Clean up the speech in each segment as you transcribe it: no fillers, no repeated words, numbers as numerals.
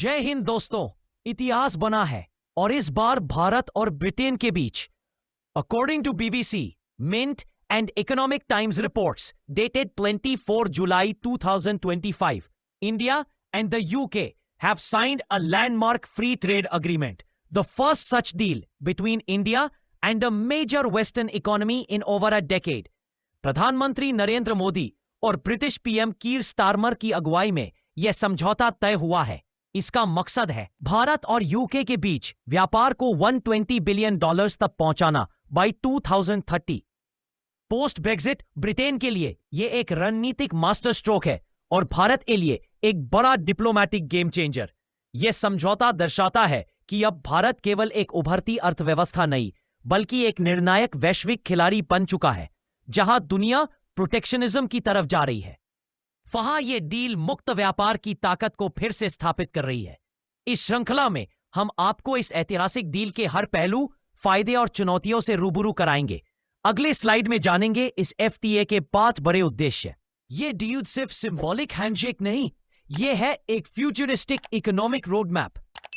जय हिंद दोस्तों। इतिहास बना है और इस बार भारत और ब्रिटेन के बीच। According to BBC, Mint and Economic Times reports dated 24 July 2025, India and the UK have signed a landmark free trade agreement, the first such deal between India and a major Western economy in over a decade. प्रधानमंत्री नरेंद्र मोदी और British PM Keir Starmer की अगुवाई में यह समझौता तय हुआ है। इसका मकसद है भारत और यूके के बीच व्यापार को $120 बिलियन तक पहुंचाना बाय 2030। पोस्ट ब्रेक्जिट ब्रिटेन के लिए यह एक रणनीतिक मास्टर स्ट्रोक है और भारत के लिए एक बड़ा डिप्लोमैटिक गेम चेंजर। यह समझौता दर्शाता है कि अब भारत केवल एक उभरती अर्थव्यवस्था नहीं, बल्कि एक निर्णायक वैश्विक खिलाड़ी बन चुका है, जहां दुनिया प्रोटेक्शनिज्म की तरफ जा रही है। वहां यह डील मुक्त व्यापार की ताकत को फिर से स्थापित कर रही है। इस श्रृंखला में हम आपको इस ऐतिहासिक डील के हर पहलू, फायदे और चुनौतियों से रूबरू कराएंगे। अगले स्लाइड में जानेंगे इस एफटीए के 5 बड़े उद्देश्य। यह डील सिर्फ सिंबॉलिक हैंडशेक नहीं, यह है एक futuristic economic road map.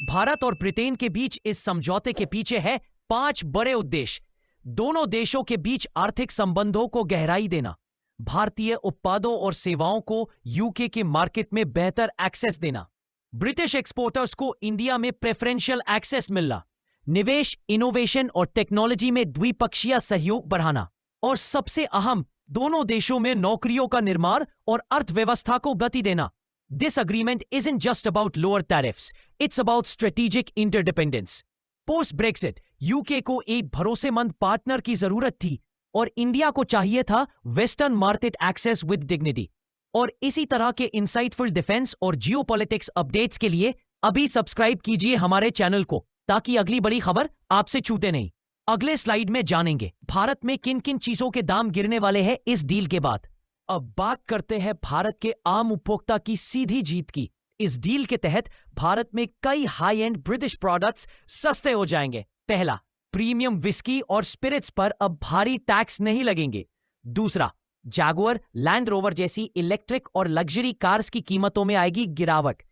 Bharat और ब्रिटेन के बीच इस समझौते के पीछे है 5 बड़े उद्देश्य। दोनों देशों के बीच आर्थिक संबंधों को गहराई देना, भारतीय उत्पादों और सेवाओं को यूके के मार्केट में बेहतर एक्सेस देना, ब्रिटिश एक्सपोर्टर्स को इंडिया में प्रेफरेंशियल एक्सेस मिलना, निवेश, इनोवेशन और टेक्नोलॉजी में द्विपक्षीय सहयोग बढ़ाना, और सबसे अहम, दोनों देशों में नौकरियों का निर्माण और अर्थव्यवस्था को गति देना। This agreement isn't just about lower tariffs, it's about strategic interdependence. Post Brexit UK को एक भरोसेमंद पार्टनर की जरूरत थी और इंडिया को चाहिए था western market access with dignity. और इसी तरह के इंसाइटफुल डिफेंस और जियोपॉलिटिक्स अपडेट्स के लिए अभी सब्सक्राइब कीजिए हमारे चैनल को, ताकि अगली बड़ी खबर आपसे छूटे नहीं। अगले स्लाइड में जानेंगे भारत में किन किन चीजों के दाम गिरने वाले हैं इस डील के बाद। अब बात करते हैं भारत के आम उपभोक्ता की सीधी जीत की। इस डील के तहत भारत में कई हाई एंड ब्रिटिश प्रोडक्ट्स सस्ते हो जाएंगे। पहला, प्रीमियम विस्की और स्पिरिट्स पर अब भारी टैक्स नहीं लगेंगे। दूसरा, जैगुआर, लैंड रोवर जैसी इलेक्ट्रिक और लग्जरी कार्स की कीमतों में आएगी गिरावट।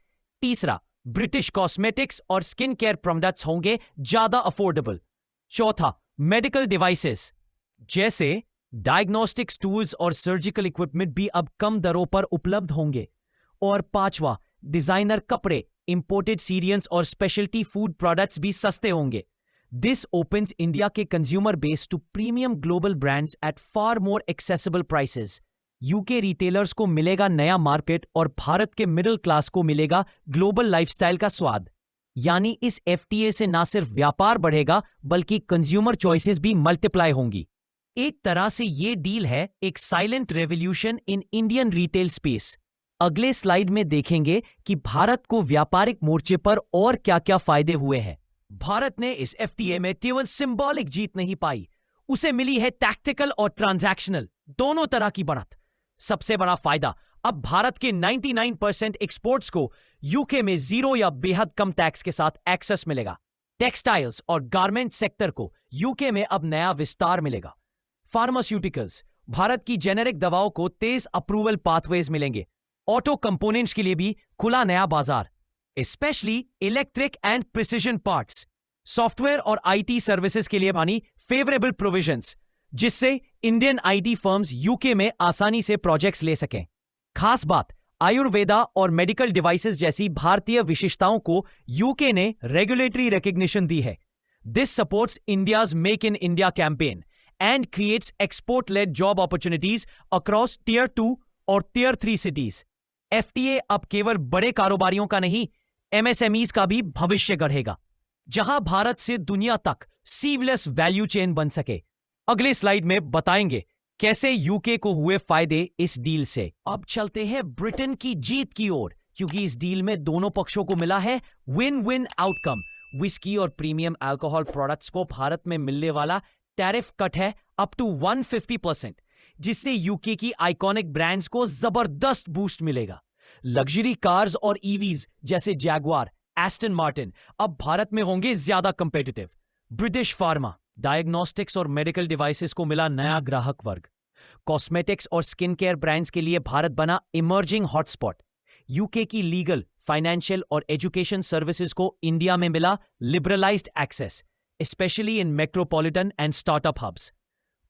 तीसरा, ब्रिटिश कॉस्मेटिक्स और स्किन केयर प्रोडक्ट्स होंगे ज्यादा अफोर्डेबल। चौथा, मेडिकल डिवाइसेस जैसे डायग्नोस्टिक्स टूल्स और सर्जिकल इक्विपमेंट भी अब कम दरों पर उपलब्ध होंगे। और पांचवा, डिजाइनर कपड़े, इंपोर्टेड सीरियल्स और स्पेशलिटी फूड प्रोडक्ट्स भी सस्ते होंगे। This opens India के consumer base to premium global brands at far more accessible prices. UK retailers को मिलेगा नया मार्केट और भारत के मिडिल क्लास को मिलेगा ग्लोबल लाइफस्टाइल का स्वाद। यानी इस एफटीए से ना सिर्फ व्यापार बढ़ेगा, बल्कि कंज्यूमर चॉइसेस भी मल्टीप्लाई होंगी। एक तरह से ये डील है एक silent revolution in Indian retail space. अगले स्लाइड में देखेंगे कि भारत को व्यापारिक मोर्चे पर और क्या-क्या फायदे हुए हैं। भारत ने इस एफटीए में केवल सिंबॉलिक जीत नहीं पाई, उसे मिली है टैक्टिकल और ट्रांजैक्शनल दोनों तरह की बढ़त। सबसे बड़ा फायदा, अब भारत के 99% एक्सपोर्ट्स को यूके में 0 या बेहद कम टैक्स के साथ एक्सेस मिलेगा। टेक्सटाइल्स और गारमेंट सेक्टर को यूके में अब नया विस्तार मिलेगा। फार्मास्यूटिकल्स, भारत की जेनेरिक दवाओं को तेज अप्रूवल पाथवेज मिलेंगे। ऑटो कंपोनेंट्स के लिए भी खुला नया बाजार, specially electric and precision parts. Software और आईटी सर्विसेज के लिए बानी फेवरेबल प्रोविजंस, जिससे इंडियन आईटी फर्म्स यूके में आसानी से प्रोजेक्ट्स ले सकें। खास बात, आयुर्वेदा और मेडिकल डिवाइसेस जैसी भारतीय विशिष्टताओं को यूके ने रेगुलेटरी रिकॉग्निशन दी है। This supports India's make in India campaign and creates export led job opportunities across tier 2 और टियर 3 सिटीज। एफटीए अब केवल बड़े कारोबारियों का नहीं, एमएसएमईज का भी भविष्य गढ़ेगा, जहां भारत से दुनिया तक सीवलेस वैल्यू चेन बन सके। अगले स्लाइड में बताएंगे कैसे यूके को हुए फायदे इस डील से। अब चलते हैं ब्रिटेन की जीत की ओर, क्योंकि इस डील में दोनों पक्षों को मिला है विन विन आउटकम। विस्की और प्रीमियम अल्कोहल प्रोडक्ट्स को भारत में मिलने वाला टैरिफ कट है अप टू 150%, जिससे यूके की आइकॉनिक ब्रांड्स को जबरदस्त बूस्ट मिलेगा। लग्जरी कार्स और ईवीज जैसे जैगुआर, एस्टन मार्टिन अब भारत में होंगे ज्यादा कंपेटिटिव। ब्रिटिश फार्मा, डायग्नोस्टिक्स और मेडिकल डिवाइसेस को मिला नया ग्राहक वर्ग। कॉस्मेटिक्स और स्किन केयर ब्रांड्स के लिए भारत बना इमर्जिंग हॉटस्पॉट। यूके की लीगल, फाइनेंशियल और एजुकेशन सर्विसेज को इंडिया में मिला liberalized access, specially in metropolitan and startup hubs.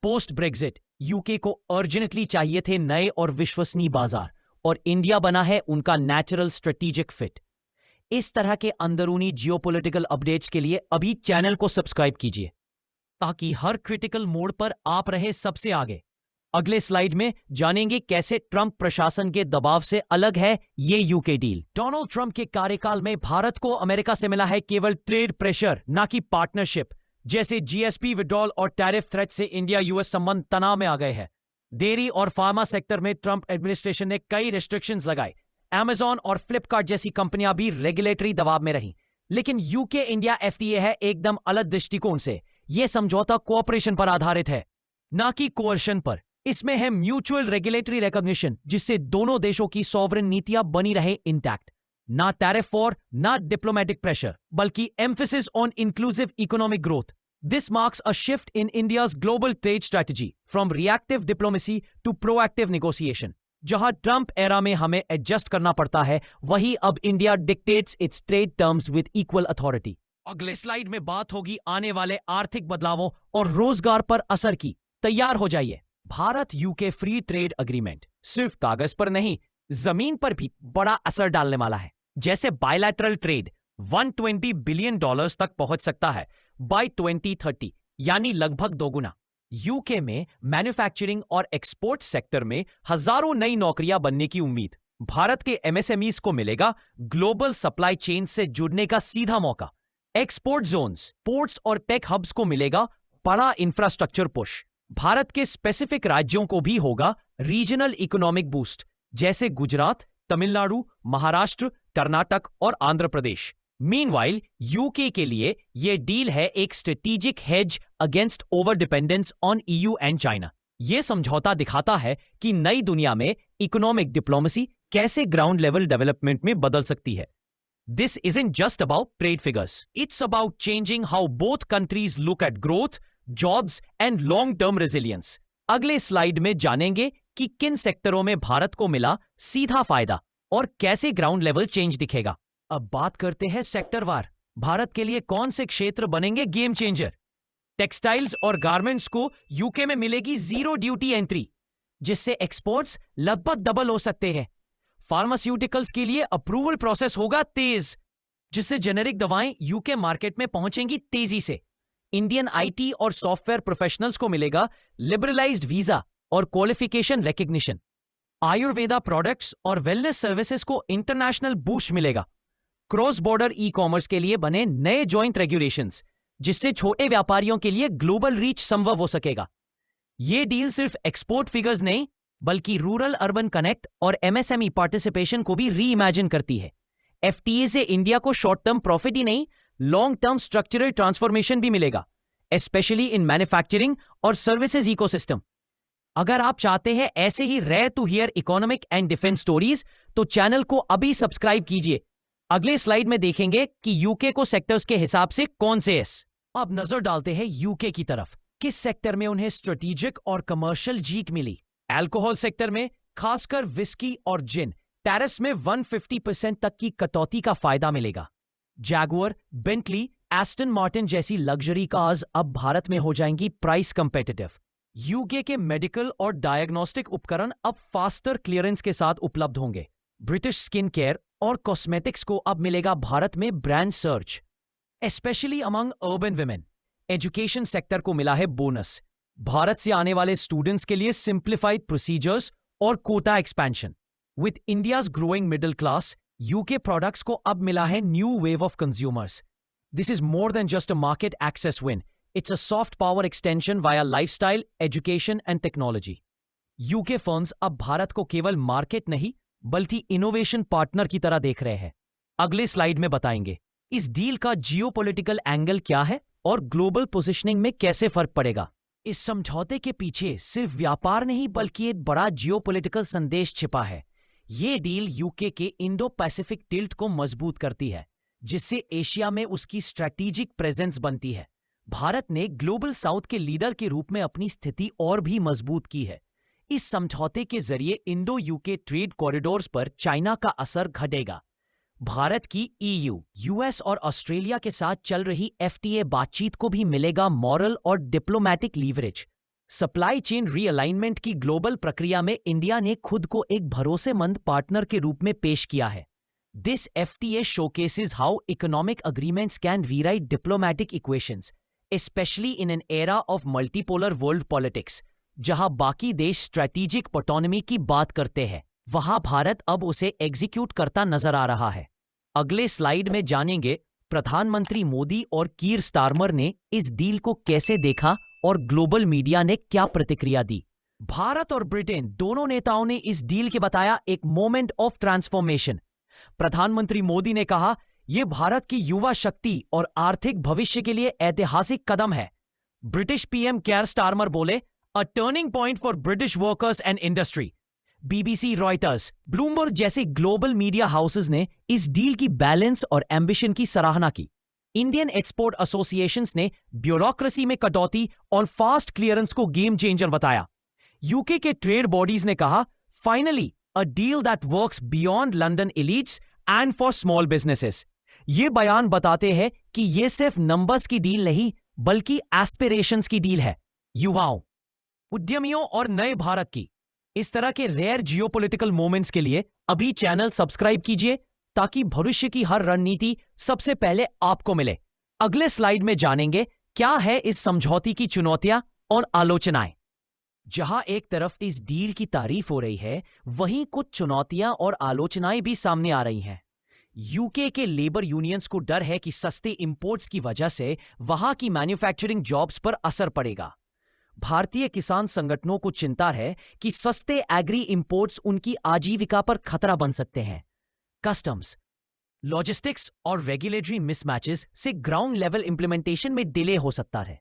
Post Brexit UK को अर्जेंटली चाहिए थे नए और विश्वसनीय बाजार, और इंडिया बना है उनका नेचुरल स्ट्रेटेजिक फिट। इस तरह के अंदरूनी जियोपॉलिटिकल अपडेट्स के लिए अभी चैनल को सब्सक्राइब कीजिए, ताकि हर क्रिटिकल मोड पर आप रहे सबसे आगे। अगले स्लाइड में जानेंगे कैसे ट्रंप प्रशासन के दबाव से अलग है ये यूके डील। डोनाल्ड ट्रंप के कार्यकाल में भारत को अमेरिका से मिला है केवल ट्रेड प्रेशर, ना कि पार्टनरशिप। जैसे जीएसपी विड्रॉल और टैरिफ थ्रेट से इंडिया यूएस संबंध तनाव में आ गए हैं। डेयरी और फार्मा सेक्टर में ट्रंप एडमिनिस्ट्रेशन ने कई रिस्ट्रिक्शंस लगाए। अमेजॉन और फ्लिपकार्ट जैसी कंपनियां भी रेगुलेटरी दबाव में रहीं। लेकिन यूके इंडिया एफटीए है एकदम अलग दृष्टिकोण से। यह समझौता कोऑपरेशन पर आधारित है, ना कि कोअर्शन पर। इसमें है म्यूचुअल रेगुलेटरी रिकॉग्निशन, जिससे दोनों देशों की सॉवरेन नीतियां बनी रहे इंटैक्ट। ना टैरिफ वॉर, ना डिप्लोमेटिक प्रेशर, बल्कि emphasis on inclusive economic growth. This marks a shift in India's global trade strategy from reactive diplomacy to proactive negotiation. जहां ट्रंप एरा में हमें एडजस्ट करना पड़ता है, वहीं अब India dictates it's trade terms with equal authority. अगले slide में बात होगी आने वाले आर्थिक बदलावों और रोजगार पर असर की। तैयार हो जाइए। Bharat UK free trade agreement सिर्फ कागज पर नहीं, जमीन पर भी बड़ा असर डालने वाला है। जैसे बायलैटरल ट्रेड $120 बिलियन तक पहुंच सकता है बाय 2030, यानी लगभग दोगुना। यूके में मैन्युफैक्चरिंग और एक्सपोर्ट सेक्टर में हजारों नई नौकरियां बनने की उम्मीद। भारत के एमएसएमईज को मिलेगा ग्लोबल सप्लाई चेन से जुड़ने का सीधा मौका। एक्सपोर्ट जोन्स, पोर्ट्स और टेक हब्स को मिलेगा बड़ा इंफ्रास्ट्रक्चर पुश। भारत के स्पेसिफिक राज्यों को भी होगा रीजनल इकोनॉमिक बूस्ट, जैसे गुजरात, तमिलनाडु, महाराष्ट्र, कर्नाटक और आंध्र प्रदेश। मीनवाइल यूके के लिए यह डील है एक strategic hedge against over dependence on EU and China. यह समझौता दिखाता है कि नई दुनिया में इकोनॉमिक डिप्लोमेसी कैसे ग्राउंड लेवल डेवलपमेंट में बदल सकती है। This isn't just about trade figures. It's about changing how both countries look at growth, jobs and long-term resilience. अगले स्लाइड में जानेंगे कि किन सेक्टरों में भारत को मिला सीधा फायदा और कैसे ग्राउंड लेवल चेंज दिखेगा। अब बात करते हैं सेक्टरवार। भारत के लिए कौन से क्षेत्र बनेंगे गेम चेंजर। टेक्सटाइल्स और गारमेंट्स को यूके में मिलेगी जीरो ड्यूटी एंट्री, जिससे एक्सपोर्ट्स लगभग डबल हो सकते हैं। फार्मास्यूटिकल्स के लिए अप्रूवल प्रोसेस होगा तेज, जिससे जेनेरिक दवाएं यूके मार्केट में पहुंचेंगी तेजी से। इंडियन आईटी और सॉफ्टवेयर प्रोफेशनल्स को मिलेगा लिबरलाइज्ड वीजा और क्वालिफिकेशन रिकग्निशन। आयुर्वेदा प्रोडक्ट्स और वेलनेस सर्विसेज को इंटरनेशनल बूस्ट मिलेगा। क्रॉस बॉर्डर ई कॉमर्स के लिए बने नए जॉइंट रेगुलेशंस, जिससे छोटे व्यापारियों के लिए ग्लोबल रीच संभव हो सकेगा। यह डील सिर्फ एक्सपोर्ट फिगर्स नहीं, बल्कि रूरल अर्बन कनेक्ट और एमएसएमई पार्टिसिपेशन को भी री इमेजिन करती है। एफटीए से इंडिया को शॉर्ट टर्म प्रॉफिट ही नहीं, लॉन्ग टर्म स्ट्रक्चरल ट्रांसफॉर्मेशन भी मिलेगा, स्पेशली इन मैन्युफैक्चरिंग और सर्विसेज इकोसिस्टम। अगर आप चाहते हैं ऐसे ही rare to hear economic and defence stories, तो चैनल को अभी सब्सक्राइब कीजिए। अगले स्लाइड में देखेंगे कि यूके को सेक्टर्स के हिसाब से कौन से एस। अब नजर डालते हैं यूके की तरफ। किस सेक्टर में उन्हें स्ट्रेटेजिक और कमर्शियल जीत मिली। अल्कोहल सेक्टर में खासकर विस्की और जिन टैरिफ्स में 150% तक की कटौती का फायदा मिलेगा। जैगुआर, बेंटली, एस्टन मार्टिन जैसी लग्जरी कार्स अब भारत में हो जाएंगी प्राइस कंपेटिटिव। यूके के मेडिकल और डायग्नोस्टिक उपकरण अब फास्टर क्लियरेंस के साथ उपलब्ध होंगे। ब्रिटिश स्किन केयर और कॉस्मेटिक्स को अब मिलेगा भारत में brand search, specially among urban women. Education sector को मिला है बोनस। भारत से आने वाले स्टूडेंट्स के लिए सिंप्लीफाइड प्रोसीजर्स और quota expansion. With India's growing middle class, UK products को अब मिला है new wave of consumers. This is more than just a market access win, it's a soft power extension via lifestyle, education and technology. UK firms अब भारत को केवल market नहीं, बल्कि innovation partner की तरह देख रहे हैं। अगले स्लाइड में बताएंगे इस डील का जियोपॉलिटिकल एंगल क्या है और ग्लोबल पोजीशनिंग में कैसे फर्क पड़ेगा। इस समझौते के पीछे सिर्फ व्यापार नहीं, बल्कि एक बड़ा जियोपॉलिटिकल संदेश छिपा है। यह डील यूके के इंडो पैसिफिक टिल्ट को मजबूत करती है, जिससे एशिया में उसकी स्ट्रैटेजिक प्रेजेंस बनती है। भारत ने ग्लोबल साउथ के लीडर के रूप में अपनी स्थिति और भी मजबूत की है। इस समझौते के जरिए इंडो यूके ट्रेड कॉरिडोर्स पर चाइना का असर घटेगा। भारत की ईयू, यूएस और ऑस्ट्रेलिया के साथ चल रही एफटीए बातचीत को भी मिलेगा मॉरल और diplomatic leverage. Supply chain realignment की ग्लोबल प्रक्रिया में इंडिया ने खुद को एक भरोसेमंद पार्टनर के रूप में पेश किया है। This FTA showcases how economic agreements can rewrite diplomatic equations, especially in an era of multipolar world politics, जहां बाकी देश स्ट्रेटेजिक ऑटोनॉमी की बात करते हैं, वहां भारत अब उसे एग्जीक्यूट करता नजर आ रहा है। अगले स्लाइड में जानेंगे प्रधानमंत्री मोदी और कीर स्टारमर ने इस डील को कैसे देखा और ग्लोबल मीडिया ने क्या प्रतिक्रिया दी। भारत और ब्रिटेन दोनों नेताओं ने इस डील के बताया एक मोमेंट ऑफ ट्रांसफॉर्मेशन। प्रधानमंत्री मोदी ने कहा, यह भारत की युवा शक्ति और आर्थिक भविष्य के लिए ऐतिहासिक कदम है। ब्रिटिश पीएम कीर स्टारमर बोले, a turning point for British workers and industry. BBC, Reuters, Bloomberg जैसे ग्लोबल मीडिया हाउसेस ने इस डील की बैलेंस और एम्बिशन की सराहना की। इंडियन एक्सपोर्ट एसोसिएशंस ने ब्यूरोक्रेसी में कटौती और फास्ट क्लियरेंस को गेम चेंजर बताया। यूके के ट्रेड बॉडीज ने कहा, finally a deal that works beyond London elites and for small businesses. ये बयान बताते हैं कि यह सिर्फ नंबर्स की डील नहीं बल्कि एस्पिरेशंस की डील है। युवाओं, उद्यमियों और नए भारत की इस तरह के रेयर जियोपॉलिटिकल मोमेंट्स के लिए अभी चैनल सब्सक्राइब कीजिए ताकि भविष्य की हर रणनीति सबसे पहले आपको मिले। अगले स्लाइड में जानेंगे क्या है इस समझौते की चुनौतियां और आलोचनाएं। जहां एक तरफ इस डील की तारीफ हो रही है, वहीं कुछ चुनौतियां और आलोचनाएं भी सामने आ रही हैं। यूके के लेबर यूनियंस को डर है कि सस्ते इंपोर्ट्स की वजह से वहां की मैन्युफैक्चरिंग जॉब्स पर असर पड़ेगा। भारतीय किसान संगठनों को चिंता है कि सस्ते एग्री इंपोर्ट्स उनकी आजीविका पर खतरा बन सकते हैं। कस्टम्स, लॉजिस्टिक्स और रेगुलेटरी मिसमैचेस से ग्राउंड लेवल इंप्लीमेंटेशन में डिले हो सकता है।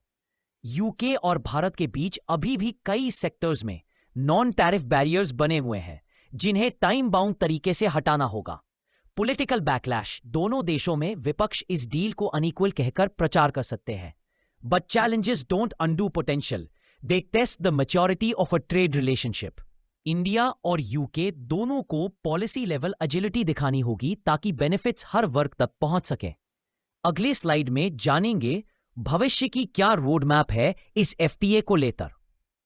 यूके और भारत के बीच अभी भी कई सेक्टर्स में नॉन टैरिफ बैरियर्स बने हुए हैं जिन्हें टाइम बाउंड तरीके से हटाना होगा। पॉलिटिकल बैकलैश, दोनों देशों में विपक्ष इस डील को अनइक्वल कहकर प्रचार कर सकते हैं। But challenges don't undo potential, they test the maturity of a trade relationship. India और यूके दोनों को पॉलिसी लेवल एजिलिटी दिखानी होगी ताकि बेनिफिट्स हर वर्ग तक पहुंच सके। अगले स्लाइड में जानेंगे भविष्य की क्या रोड मैप है इस एफटीए को लेकर।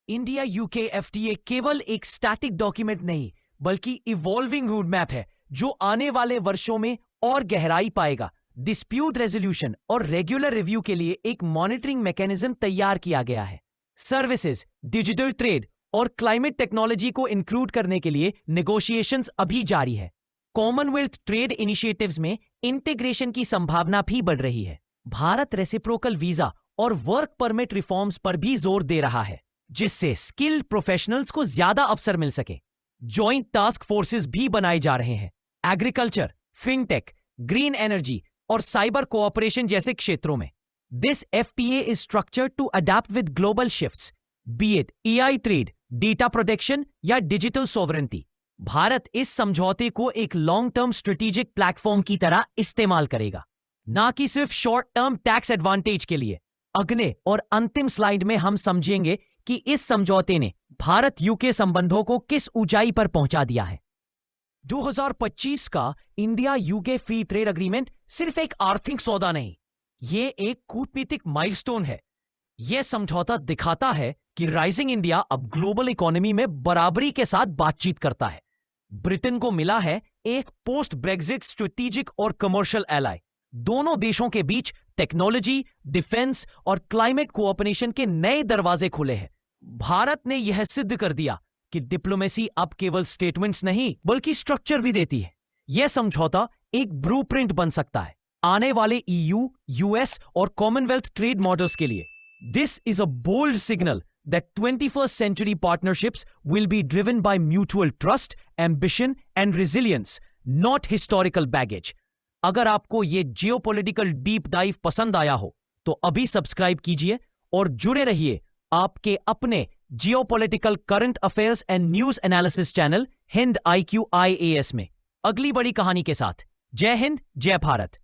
इंडिया यूके एफटीए केवल एक स्टैटिक डॉक्यूमेंट नहीं बल्कि इवॉल्विंग रोड मैप है जो आने वाले वर्षों में और गहराई पाएगा। डिस्प्यूट रेजोल्यूशन और रेगुलर रिव्यू के लिए एक मॉनिटरिंग मैकेनिज्म तैयार किया गया है। सर्विसेज, डिजिटल ट्रेड और क्लाइमेट टेक्नोलॉजी को इंक्लूड करने के लिए नेगोशिएशंस अभी जारी है। कॉमनवेल्थ ट्रेड इनिशिएटिव्स में इंटीग्रेशन की संभावना भी बढ़ रही है। भारत रेसिप्रोकल वीजा और वर्क परमिट रिफॉर्म्स पर भी जोर दे रहा है जिससे स्किल्ड प्रोफेशनल्स को ज्यादा अवसर मिल सके। जॉइंट टास्क फोर्सेस भी बनाए जा रहे हैं एग्रीकल्चर, फिनटेक, ग्रीन एनर्जी और साइबर कोऑपरेशन जैसे क्षेत्रों में। This FTA is structured to adapt with global shifts, be it AI trade, data protection या डिजिटल सॉवरेंटी। भारत इस समझौते को एक लॉन्ग टर्म स्ट्रेटेजिक प्लेटफॉर्म की तरह इस्तेमाल करेगा, ना कि सिर्फ शॉर्ट टर्म टैक्स एडवांटेज के लिए। अगले और अंतिम स्लाइड में हम समझेंगे कि इस समझौते ने भारत यूके संबंधों को किस ऊंचाई पर पहुंचा दिया है। 2025 का India UK free trade agreement सिर्फ एक आर्थिक सौदा नहीं, यह एक कूटनीतिक माइलस्टोन है। यह समझौता दिखाता है कि राइजिंग इंडिया अब ग्लोबल इकोनॉमी में बराबरी के साथ बातचीत करता है। ब्रिटेन को मिला है एक पोस्ट ब्रेग्जिट स्ट्रेटेजिक और कमर्शियल एलाई। दोनों देशों के बीच टेक्नोलॉजी, डिफेंस और क्लाइमेट कोऑपरेशन के नए दरवाजे खुले हैं। भारत ने यह सिद्ध कर दिया कि डिप्लोमेसी अब केवल स्टेटमेंट्स नहीं बल्कि स्ट्रक्चर भी देती है। यह समझौता एक ब्लूप्रिंट बन सकता है आने वाले ईयू, यूएस और कॉमनवेल्थ ट्रेड मॉडल्स के लिए। This is a bold signal that 21st century partnerships will be driven by mutual trust, ambition and resilience, not historical baggage. अगर आपको ये जियोपॉलिटिकल डीप डाइव पसंद आया हो तो अभी सब्सक्राइब कीजिए और जुड़े रहिए आपके अपने geopolitical current affairs and news analysis channel Hind IQ IAS में अगली बड़ी कहानी के साथ। जय हिंद, जय भारत।